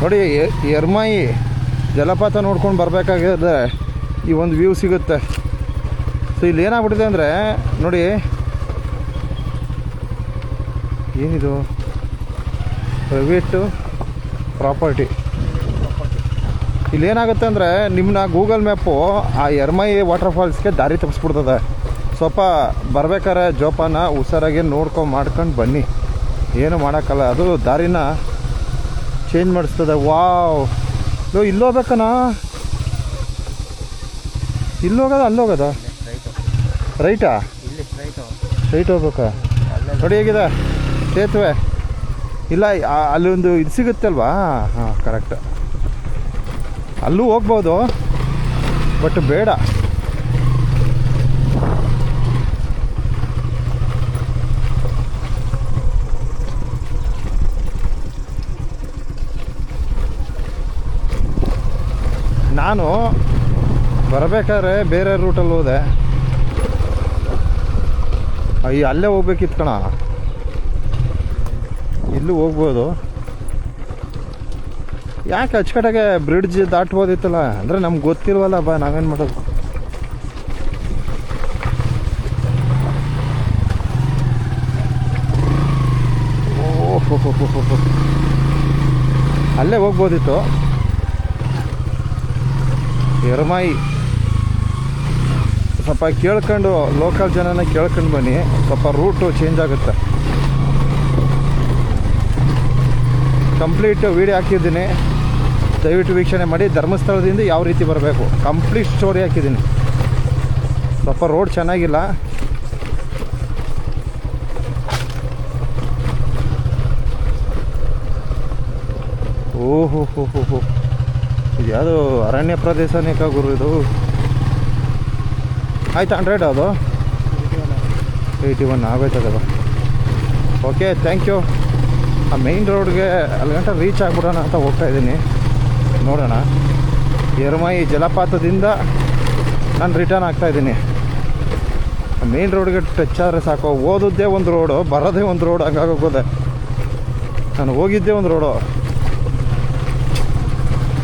ನೋಡಿ ಎರ್ಮಾಯಿ ಜಲಪಾತ ನೋಡ್ಕೊಂಡು ಬರಬೇಕಾಗಿದ್ರೆ ಈ ಒಂದು ವ್ಯೂ ಸಿಗುತ್ತೆ. ಸೊ ಇಲ್ಲಿ ಏನಾಗ್ಬಿಟ್ಟಿದೆ ಅಂದರೆ ನೋಡಿ, ಏನಿದು ಪ್ರೈವೇಟು ಪ್ರಾಪರ್ಟಿ. ಇಲ್ಲಿ ಏನಾಗುತ್ತೆ ಅಂದರೆ ನಿಮ್ಮನ್ನ ಗೂಗಲ್ ಮ್ಯಾಪು ಆ ಎರ್ಮಾಯಿ ವಾಟರ್ ಫಾಲ್ಸ್ಗೆ ದಾರಿ ತಪ್ಪಿಸ್ಬಿಡ್ತದೆ. ಸ್ವಲ್ಪ ಬರ್ಬೇಕಾದ್ರೆ ಜೋಪಾನ ಹುಷಾರಾಗಿ ಮಾಡ್ಕೊಂಡು ಬನ್ನಿ, ಏನು ಮಾಡೋಕ್ಕಲ್ಲ. ಅದು ದಾರಿನ ಚೇಂಜ್ ಮಾಡಿಸ್ತದೆ. ವಾವ್, ಇಲ್ಲಿ ಹೋಗ್ಬೇಕಣ್ಣ, ಇಲ್ಲಿ ಹೋಗೋದ ಅಲ್ಲಿ ಹೋಗೋದ ರೈಟಾ? ರೈಟ್ ಹೋಗ್ಬೇಕಾ? ನೋಡಿ ಹೇಗಿದೆ ಸೇತುವೆ. ಇಲ್ಲ ಅಲ್ಲೊಂದು ಇದು ಸಿಗುತ್ತೆ ಅಲ್ವಾ? ಹಾಂ ಕರೆಕ್ಟ್, ಅಲ್ಲೂ ಹೋಗ್ಬೋದು ಬಟ್ ಬೇಡ. ನಾನು ಬರಬೇಕಾದ್ರೆ ಬೇರೆ ರೂಟಲ್ಲಿ ಹೋದೆ. ಅಲ್ಲೇ ಹೋಗ್ಬೇಕಿತ್ತು ಕಣ, ಇಲ್ಲೂ ಹೋಗ್ಬೋದು. ಯಾಕೆ ಅಚ್ಚುಕಟ್ಟಾಗೆ ಬ್ರಿಡ್ಜ್ ದಾಟ್ಬೋದಿತ್ತಲ್ಲ, ಅಂದರೆ ನಮ್ಗೆ ಗೊತ್ತಿಲ್ವಲ್ಲ ಬಾ, ನಾವೇನು ಮಾಡೋದು. ಓಹೋ, ಅಲ್ಲೇ ಹೋಗ್ಬೋದಿತ್ತು. ಎರ್ಮಾಯಿ ಸ್ವಲ್ಪ ಕೇಳ್ಕೊಂಡು, ಲೋಕಲ್ ಜನನ ಕೇಳ್ಕೊಂಡು ಬನ್ನಿ, ಸ್ವಲ್ಪ ರೂಟು ಚೇಂಜ್ ಆಗುತ್ತೆ. ಕಂಪ್ಲೀಟ್ ವೀಡಿಯೋ ಹಾಕಿದ್ದೀನಿ, ದಯವಿಟ್ಟು ವೀಕ್ಷಣೆ ಮಾಡಿ. ಧರ್ಮಸ್ಥಳದಿಂದ ಯಾವ ರೀತಿ ಬರಬೇಕು ಕಂಪ್ಲೀಟ್ ಸ್ಟೋರಿ ಹಾಕಿದ್ದೀನಿ. ಸ್ವಲ್ಪ ರೋಡ್ ಚೆನ್ನಾಗಿಲ್ಲ. ಓಹೋ ಹೋ ಹೋ ಹೋ, ಇದು ಯಾವುದು ಅರಣ್ಯ ಪ್ರದೇಶನೇ ಗುರು ಇದು. ಆಯ್ತು 100 ಅದು 81 ಆಗೋಯ್ತದವ. Okay, thank you. ಆ ಮೇಯ್ನ್ ರೋಡ್ಗೆ ಅಲ್ಲಿ ಗಂಟ ರೀಚ್ ಆಗಿಬಿಡೋಣ ಅಂತ ಹೋಗ್ತಾ ಇದ್ದೀನಿ. ನೋಡೋಣ. ಎರ್ಮಾಯಿ ಜಲಪಾತದಿಂದ ನಾನು ರಿಟರ್ನ್ ಆಗ್ತಾಯಿದ್ದೀನಿ. ಮೇಯ್ನ್ ರೋಡ್ಗೆ ಟಚ್ ಆದರೆ ಸಾಕು. ಓದೋದೇ ಒಂದು ರೋಡು, ಬರೋದೇ ಒಂದು ರೋಡು, ಹಂಗಾಗೋಗೋದೆ. ನಾನು ಹೋಗಿದ್ದೇ ಒಂದು ರೋಡು.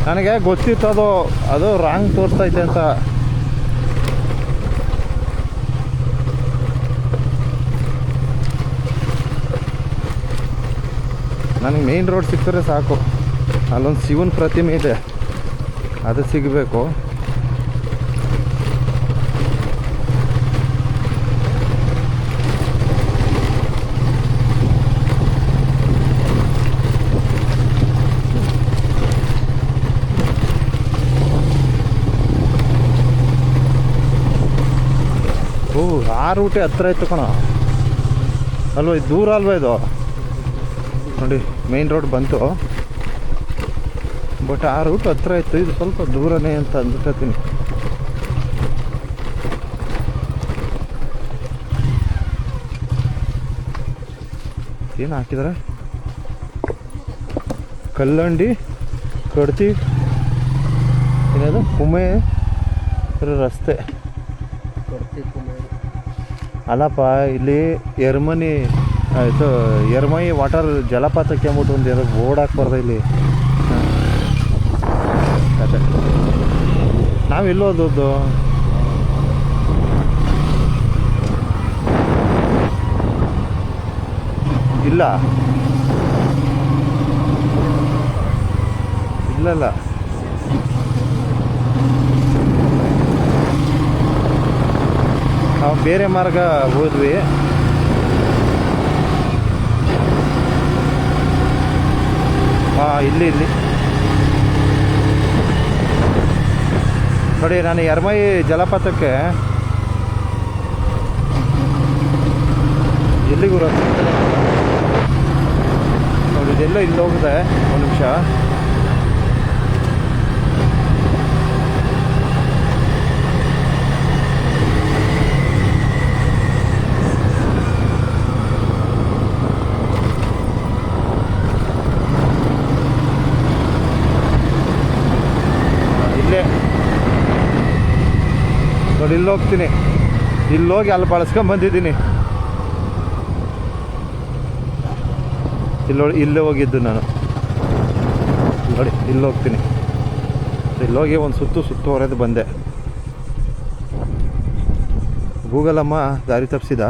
ನನಗೆ ಗೊತ್ತಿತ್ತು ಅದು ರಾಂಗ್ ತೋರಿಸ್ತೈತೆ ಅಂತ. ನನಗೆ ಮೇಯ್ನ್ ರೋಡ್ ಸಿಕ್ಕಿದ್ರೆ ಸಾಕು. ಅಲ್ಲೊಂದು ಶಿವನ ಪ್ರತಿಮೆ ಇದೆ, ಅದು ಸಿಗಬೇಕು. ಆ ರೂಟೇ ಹತ್ರ ಇತ್ತು ಕಣ ಅಲ್ವ, ಇದು ದೂರ ಅಲ್ವ ಇದು. ನೋಡಿ ಮೇಯ್ನ್ ರೋಡ್ ಬಂತು, ಬಟ್ ಆ ರೂಟ್ ಹತ್ರ ಇತ್ತು, ಇದು ಸ್ವಲ್ಪ ದೂರನೇ ಅಂತ ಅಂದ್ಬಿಟ್ಟಿರ್ತೀನಿ. ಏನು ಹಾಕಿದ್ದಾರೆ? ಕಲ್ಲಂಡಿ ಕಡ್ತಿ ಏನದು ಕುಮೆ ರಸ್ತೆ ಅಲ್ಲಪ್ಪ. ಇಲ್ಲಿ ಎರ್ಮಾಯಿ ವಾಟರ್ ಜಲಪಾತಕ್ಕೆ ಅಂದ್ಬಿಟ್ಟು ಒಂದು ಏನೋ ಬೋರ್ಡ್ ಹಾಕ್ಬಾರ್ದ ಇಲ್ಲಿ. ಅದೇ ನಾವೆಲ್ಲೋದದ್ದು ಇಲ್ಲ ಇಲ್ಲಲ್ಲ. ನಾವು ಬೇರೆ ಮಾರ್ಗ ಹೋದ್ವಿ. ಇಲ್ಲಿ ನೋಡಿ, ನಾನು ಎರ್ಮಾಯಿ ಜಲಪಾತಕ್ಕೆ ಎಲ್ಲಿಗೂ ನೋಡಿ, ಇದೆಲ್ಲ ಇಲ್ಲಿ ಹೋಗಿದೆ. ಒಂದು ನಿಮಿಷ. ನೋಡಿ ಇಲ್ಲಿ ಹೋಗ್ತೀನಿ, ಇಲ್ಲಿ ಹೋಗಿ ಅಲ್ಲಿ ಬಳಸ್ಕೊಂಬಂದಿದ್ದೀನಿ. ಇಲ್ಲೇ ಹೋಗಿದ್ದು ನಾನು. ನೋಡಿ ಇಲ್ಲಿ ಹೋಗ್ತೀನಿ. ಇಲ್ಲೋಗಿ ಒಂದು ಸುತ್ತುವರೆದು ಬಂದೆ. ಗೂಗಲಮ್ಮ ದಾರಿ ತಪ್ಪಿಸಿದ.